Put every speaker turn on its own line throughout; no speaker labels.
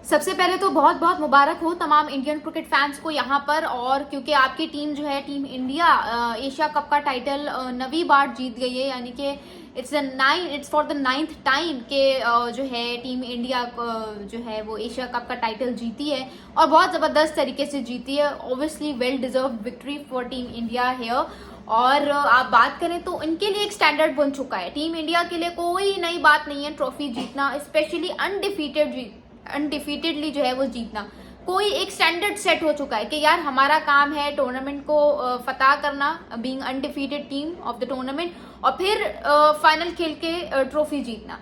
सबसे पहले तो बहुत बहुत मुबारक हो तमाम इंडियन क्रिकेट फैंस को यहाँ पर, और क्योंकि आपकी टीम जो है टीम इंडिया एशिया कप का टाइटल 9वीं बार जीत गई है, यानी कि it's for the 9th time के जो है टीम इंडिया जो है वो एशिया कप का टाइटल जीती है और बहुत ज़बरदस्त तरीके से जीती है। Obviously well deserved victory for team India here. और आप बात करें तो इनके लिए एक स्टैंडर्ड बन चुका है, टीम इंडिया के लिए कोई नई बात नहीं है ट्रॉफी जीतना, स्पेशली अनडिफीटेडली जो है वो जीतना। कोई एक स्टैंडर्ड सेट हो चुका है कि यार हमारा काम है टूर्नामेंट को फतह करना, being undefeated team of the tournament, और फिर फाइनल खेल के ट्रॉफी जीतना।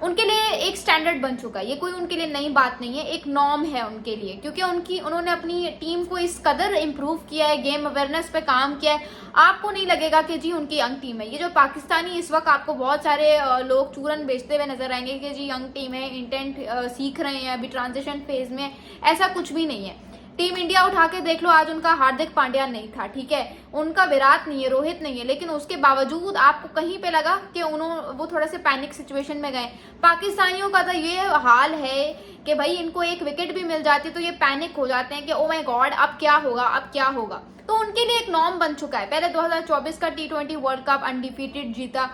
उनके लिए एक स्टैंडर्ड बन चुका है, ये कोई उनके लिए नई बात नहीं है, एक नॉर्म है उनके लिए, क्योंकि उन्होंने अपनी टीम को इस कदर इम्प्रूव किया है, गेम अवेयरनेस पे काम किया है। आपको नहीं लगेगा कि जी उनकी यंग टीम है। ये जो पाकिस्तानी इस वक्त आपको बहुत सारे लोग चूरन बेचते हुए नजर आएंगे कि जी यंग टीम है, इंटेंट सीख रहे हैं, अभी ट्रांजिशन फेज में, ऐसा कुछ भी नहीं है। टीम इंडिया उठा के देख लो, आज उनका हार्दिक पांड्या नहीं था, ठीक है, उनका विराट नहीं है, रोहित नहीं है, लेकिन उसके बावजूद आपको कहीं पे लगा कि वो थोड़े से पैनिक सिचुएशन में गए। पाकिस्तानियों का तो ये हाल है कि भाई इनको एक विकेट भी मिल जाती तो ये पैनिक हो जाते हैं कि ओ माय गॉड अब क्या होगा, अब क्या होगा। तो उनके लिए एक नॉर्म बन चुका है। पहले 2024 का T20 वर्ल्ड कप अनडिफीटेड जीता,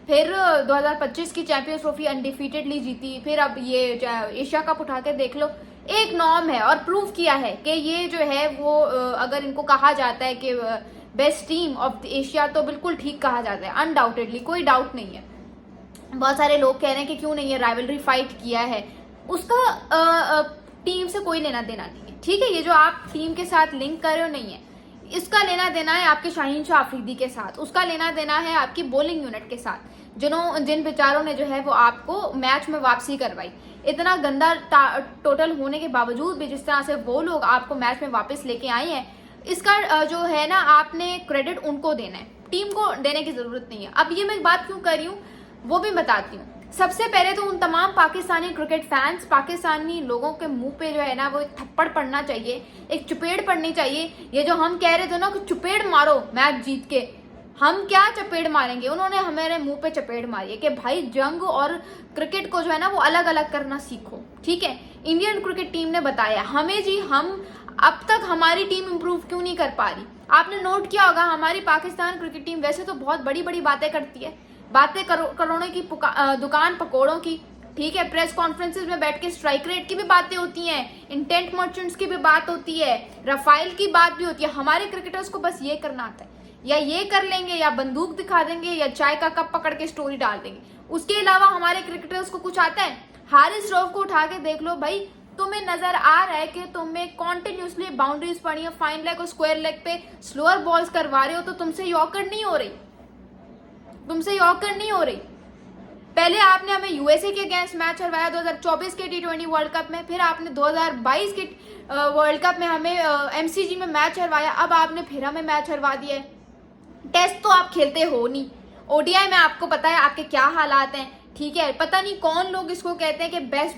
फिर 2025 की चैंपियंस ट्रॉफी अनडिफीटेडली जीती, फिर अब ये एशिया कप उठा के देख लो, एक नॉर्म है और प्रूव किया है कि ये जो है वो अगर इनको कहा जाता है कि बेस्ट टीम ऑफ एशिया तो बिल्कुल ठीक कहा जाता है, अनडाउटेडली, कोई डाउट नहीं है। बहुत सारे लोग कह रहे हैं कि क्यों नहीं है, राइवलरी फाइट किया है, उसका टीम से कोई लेना देना नहीं है, ठीक है। ये जो आप टीम के साथ लिंक कर रहे हो नहीं है, इसका लेना देना है आपके शाहीन शाह अफरीदी के साथ, उसका लेना देना है आपकी बॉलिंग यूनिट के साथ, जिन बेचारों ने जो है वो आपको मैच में वापसी करवाई। इतना गंदा टोटल होने के बावजूद भी जिस तरह से वो लोग आपको मैच में वापस लेके आए हैं, इसका जो है ना आपने क्रेडिट उनको देना है, टीम को देने की जरूरत नहीं है। अब ये मैं बात क्यों कर रही हूँ वो भी बताती हूँ। सबसे पहले तो उन तमाम पाकिस्तानी क्रिकेट फैंस, पाकिस्तानी लोगों के मुंह पे जो है ना वो एक थप्पड़ पड़ना चाहिए, एक चुपेड़ पड़नी चाहिए। ये जो हम कह रहे थे ना कि चुपेड़ मारो मैच जीत के, हम क्या चपेड़ मारेंगे, उन्होंने हमारे मुंह पे चपेड़ मारी है कि भाई जंग और क्रिकेट को जो है ना वो अलग अलग करना सीखो, ठीक है। इंडियन क्रिकेट टीम ने बताया हमें जी, हम अब तक हमारी टीम इंप्रूव क्यों नहीं कर पा रही। आपने नोट किया होगा हमारी पाकिस्तान क्रिकेट टीम वैसे तो बहुत बड़ी बड़ी बातें करती है, बातें करोड़ों की दुकान पकौड़ों की, ठीक है, प्रेस कॉन्फ्रेंसेस में बैठ के स्ट्राइक रेट की भी बातें होती हैं, इंटेंट मर्चेंट्स की भी बात होती है, रफाइल की बात भी होती है। हमारे क्रिकेटर्स को बस ये करना आता है, या ये कर लेंगे या बंदूक दिखा देंगे या चाय का कप पकड़ के स्टोरी डाल देंगे, उसके अलावा हमारे क्रिकेटर्स को कुछ आता है। हारिस रऊफ को उठा के देख लो भाई, तुम्हें नजर आ रहा है कि तुम्हें कॉन्टिन्यूसली बाउंड्रीज पड़ी है, फाइन लेग और स्क्वायर लेग पे स्लोअर बॉल्स करवा रहे हो, तो तुमसे यॉर्कर नहीं हो रही, तुमसे यॉर्कर नहीं हो रही। पहले आपने हमें यूएसए के अगेंस्ट मैच हरवाया 2024 के T20 वर्ल्ड कप में, फिर आपने 2022 के वर्ल्ड कप में हमें एमसीजी में मैच हरवाया, अब आपने फिर हमें मैच हरवा दिया है। टेस्ट तो आप खेलते हो नहीं, ओडीआई में आपको पता है आपके क्या हालात हैं, ठीक है। पता नहीं कौन लोग इसको कहते हैं कि बेस्ट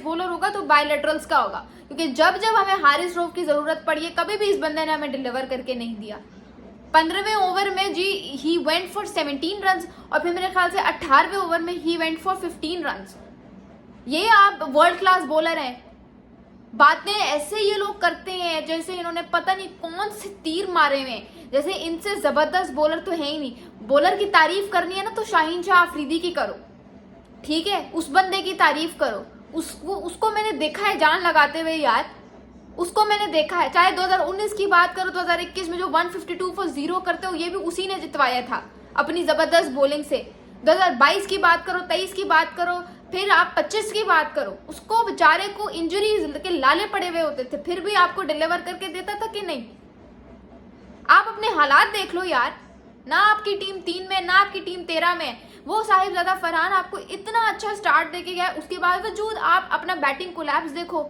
बॉलर होगा तो बायलैटरल्स का होगा, क्योंकि जब जब हमें हारिस रऊफ की जरूरत पड़ी है कभी भी इस बंदे ने हमें डिलीवर करके नहीं दिया। 15वें ओवर में जी ही वेंट फॉर 17 रन, और फिर मेरे ख्याल से 18वें ओवर में ही वेंट फॉर 15 रन। ये आप वर्ल्ड क्लास बॉलर हैं। बातें ऐसे ये लोग करते हैं जैसे इन्होंने पता नहीं कौन से तीर मारे हुए हैं, जैसे इनसे जबरदस्त बॉलर तो है ही नहीं। बॉलर की तारीफ करनी है ना तो शाहीन शाह अफरीदी की करो, ठीक है, उस बंदे की तारीफ करो। उसको मैंने देखा है जान लगाते हुए यार, उसको मैंने देखा है। चाहे 2019 की बात करो, 2021 में जो 152 फॉर 0 करते हो ये भी उसी ने जितवाया था अपनी जबरदस्त बॉलिंग से। 2022 की बात करो, 23 की बात करो, फिर आप 25 की बात करो, उसको बेचारे को इंजरीज के लाले पड़े हुए होते थे, फिर भी आपको डिलीवर करके देता था कि नहीं। आप अपने हालात देख लो यार, ना आपकी टीम 3 में, ना आपकी टीम 13 में। वो साहिबजादा फरहान आपको इतना अच्छा स्टार्ट देके गया, उसके बावजूद आप अपना बैटिंग कोलैप्स देखो।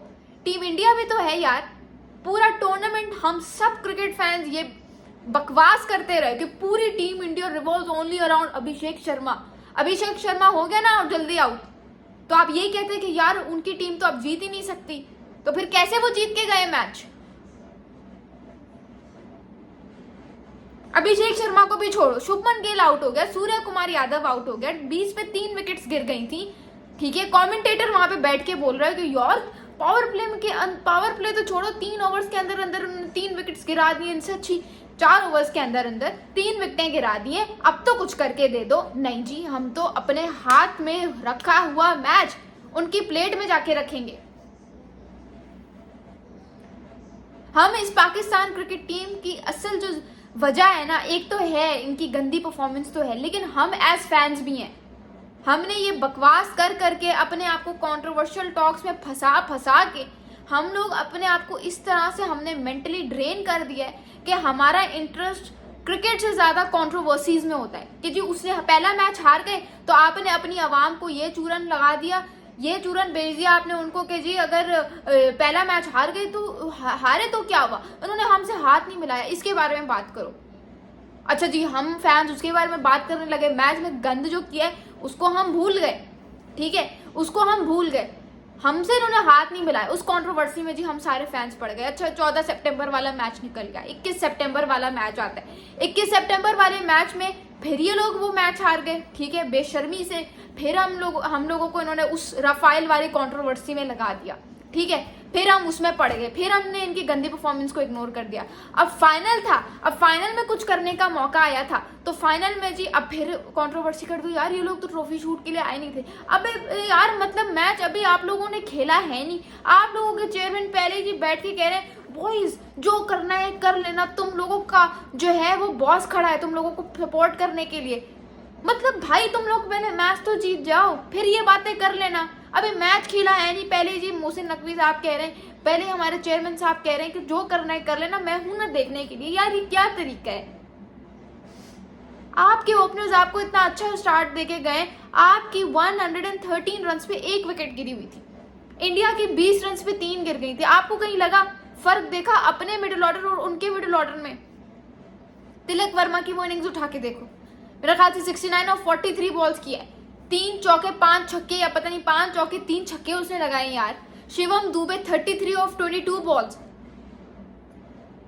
टीम इंडिया भी तो है यार, पूरा टूर्नामेंट हम सब क्रिकेट फैंस ये बकवास करते रहे कि पूरी team India revolves only around Abhishek Sharma. Abhishek Sharma हो गया ना और जल्दी आउट, तो आप यही कहते हैं कि यार उनकी टीम तो अब जीत ही नहीं सकती, तो फिर कैसे वो जीत के गए मैच। अभिषेक शर्मा को भी छोड़ो, शुभमन गिल आउट हो गया, सूर्य कुमार यादव आउट हो गया, 20 पे 3 विकेट्स गिर गई थी, ठीक है। कमेंटेटर वहां पे बैठ के बोल रहा है कि यार पावर प्ले तो छोड़ो, 3 ओवर्स के अंदर अंदर उन्होंने 3 विकेट्स गिरा दिए, इनसे अच्छी 4 ओवर्स के अंदर अंदर 3 विकेटें गिरा दिए, अब तो कुछ करके दे दो। नहीं जी, हम तो अपने हाथ में रखा हुआ मैच उनकी प्लेट में जाके रखेंगे। हम इस पाकिस्तान क्रिकेट टीम की असल जो वजह है ना, एक तो है इनकी गंदी परफॉर्मेंस तो है, लेकिन हम एज फैंस भी हैं। हमने ये बकवास कर करके अपने आप को कंट्रोवर्शियल टॉक्स में फंसा के हम लोग अपने आप को इस तरह से हमने मेंटली ड्रेन कर दिया है कि हमारा इंटरेस्ट क्रिकेट से ज़्यादा कंट्रोवर्सीज में होता है कि जी उसने पहला मैच हार गए तो आपने अपनी आवाम को ये चूरन लगा दिया, ये चूरन भेज दिया आपने उनको कि जी अगर पहला मैच हार गए तो हारे तो क्या हुआ, उन्होंने हमसे हाथ नहीं मिलाया, इसके बारे में बात करो। अच्छा जी, हम फैंस उसके बारे में बात करने लगे, मैच में गंद जो किया है उसको हम भूल गए, ठीक है, उसको हम भूल गए, हमसे इन्होंने हाथ नहीं मिलाया। उस कंट्रोवर्सी में जी हम सारे फैंस पड़ गए। अच्छा, 14 सितंबर वाला मैच निकल गया, 21 सितंबर वाला मैच आता है, 21 सितंबर वाले मैच में फिर ये लोग वो मैच हार गए, ठीक है, बेशर्मी से। फिर हम लोगों को इन्होंने उस राफेल वाली कंट्रोवर्सी में लगा दिया, ठीक है, फिर हम उसमें पड़ गए, फिर हमने इनकी गंदी परफॉर्मेंस को इग्नोर कर दिया। अब फाइनल था, अब फाइनल में कुछ करने का मौका आया था, तो फाइनल में जी अब फिर कंट्रोवर्सी कर दो, यार ये लोग तो ट्रॉफी शूट के लिए आए नहीं थे। अब यार मतलब मैच अभी आप लोगों ने खेला है नहीं, आप लोगों के चेयरमैन पहले जी बैठ के कह रहे हैं बॉयज जो करना है कर लेना, तुम लोगों का जो है वो बॉस खड़ा है तुम लोगों को सपोर्ट करने के लिए। मतलब भाई तुम लोग पहले मैच तो जीत जाओ, फिर ये बातें कर लेना। अभी मैच खेला है नहीं, पहले जी मोहसिन नकवी साहब कह रहे हैं, पहले हमारे चेयरमैन साहब कह रहे हैं कि जो करना है कर लेना, मैं हूं ना देखने के लिए। यार ये क्या तरीका है? आपके ओपनर्स आपको इतना अच्छा स्टार्ट देके गए, आपकी 113 रन पे 1 विकेट गिरी हुई थी, इंडिया की 20 रन पे 3 गिर गई थी। आपको कहीं लगा फर्क देखा अपने मिडिल ऑर्डर और उनके मिडिल ऑर्डर में? तिलक वर्मा की वो इनिंग्स उठा के देखो, मेरा ख्याल से 69 और 43 बॉल्स किया है, 3 चौके 5 छक्के, या पता नहीं 5 चौके 3 छक्के उसने लगाए यार। शिवम दुबे 33 ऑफ 22 बॉल्स,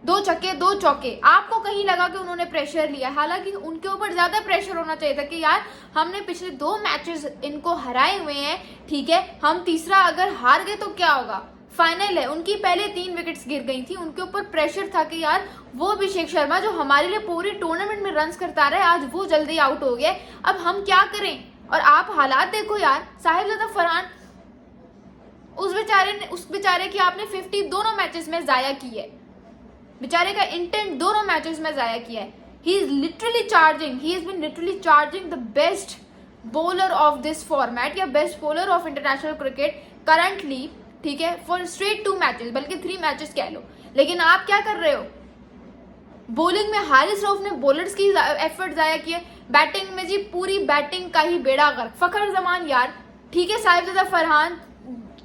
2 छक्के 2 चौके। आपको कहीं लगा कि उन्होंने प्रेशर लिया? हालांकि उनके ऊपर ज्यादा प्रेशर होना चाहिए था कि यार हमने पिछले 2 मैचेस इनको हराए हुए हैं, ठीक है, हम तीसरा अगर हार गए तो क्या होगा, फाइनल है। उनकी पहले 3 विकेट्स गिर गई थी, उनके ऊपर प्रेशर था कि यार वो अभिषेक शर्मा जो हमारे लिए पूरी टूर्नामेंट में रन्स करता रहा है, आज वो जल्दी आउट हो गया, अब हम क्या करें। और आप हालात देखो यार, साहिबजादा फरहान उस बेचारे की आपने 50 दोनों मैचेस में जाया की है, बेचारे का इंटेंट दोनों मैचेस में जाया किया है। He is been literally charging the best bowler of this format या best bowler of international cricket currently, ठीक है, फॉर स्ट्रेट 2 मैचेस, बल्कि 3 मैचेस कह लो। लेकिन आप क्या कर रहे हो? बॉलिंग में हारिस रऊफ ने बॉलर्स की एफर्ट जाया किए, बैटिंग में जी पूरी बैटिंग का ही बेड़ा गर्क। फखर जमान यार, ठीक है, साहिबजादा फरहान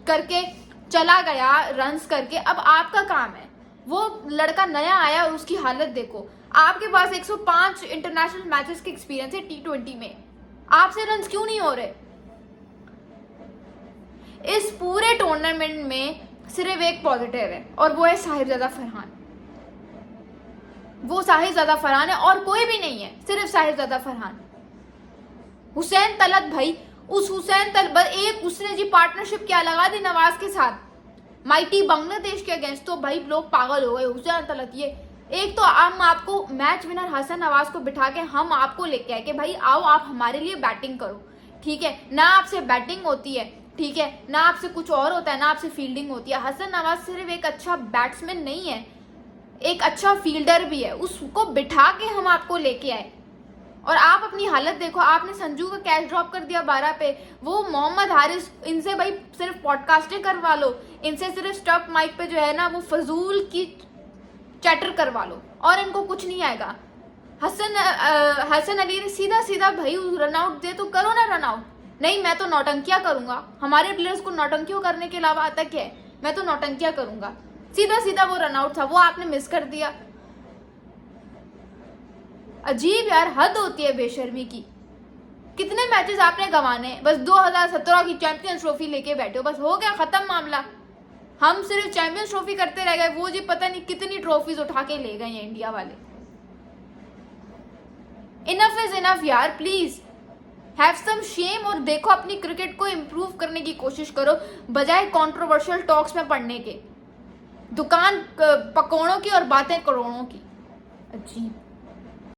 करके चला गया रन्स करके, अब आपका काम है। वो लड़का नया आया और उसकी हालत देखो, आपके पास 105 इंटरनेशनल मैचेस के एक्सपीरियंस है T20 में, आपसे रन्स क्यों नहीं हो रहे? इस पूरे टूर्नामेंट में सिर्फ एक पॉजिटिव है और वो है साहिबजादा फरहान। वो साहिबजादा फरहान है और कोई भी नहीं है, सिर्फ साहिबजादा फरहान। हुसैन तलत भाई, उस हुसैन तलत एक उसने जी पार्टनरशिप क्या लगा दी नवाज के साथ माइटी बांग्लादेश के अगेंस्ट, तो भाई लोग पागल हो गए। हुसैन तलत ये एक तो हम आपको मैच विनर हसन नवाज को बिठा के हम आपको लेके आए कि भाई आओ आप हमारे लिए बैटिंग करो, ठीक है, ना आपसे बैटिंग होती है, ठीक है, ना आपसे कुछ और होता है, ना आपसे फील्डिंग होती है। हसन नवाज सिर्फ एक अच्छा बैट्समैन नहीं है, एक अच्छा फील्डर भी है, उसको बिठा के हम आपको लेके आए। और आप अपनी हालत देखो, आपने संजू का कैच ड्रॉप कर दिया 12 पे, वो मोहम्मद हारिस, इनसे भाई सिर्फ पॉडकास्टें करवा लो, इनसे सिर्फ स्टॉप माइक पे जो है ना वो फजूल की चैटर करवा लो और इनको कुछ नहीं आएगा। हसन अली ने सीधा सीधा भाई रन आउट दे तो करो ना रन आउट, नहीं मैं तो नौटंकियां करूंगा, हमारे प्लेयर्स को नौटंकियों करने के अलावा आता क्या है, मैं तो नौटंकियां करूंगा, सीधा सीधा वो रन आउट था, वो आपने मिस कर दिया। अजीब यार, हद होती है बेशर्मी की। कितने मैचेस आपने गंवाने, बस 2017 की चैंपियंस ट्रॉफी लेके बैठे हो, बस हो गया खत्म मामला। हम सिर्फ चैंपियंस ट्रॉफी करते रह गए, वो जी पता नहीं कितनी ट्रॉफीज उठा के ले गए हैं इंडिया वाले। इनफ इज इनफ यार, प्लीज हैव सम शेम और देखो अपनी क्रिकेट को इम्प्रूव करने की कोशिश करो बजाय कंट्रोवर्शियल टॉक्स में पढ़ने के। दुकान पकौड़ों की और बातें करोड़ों की। अजीब।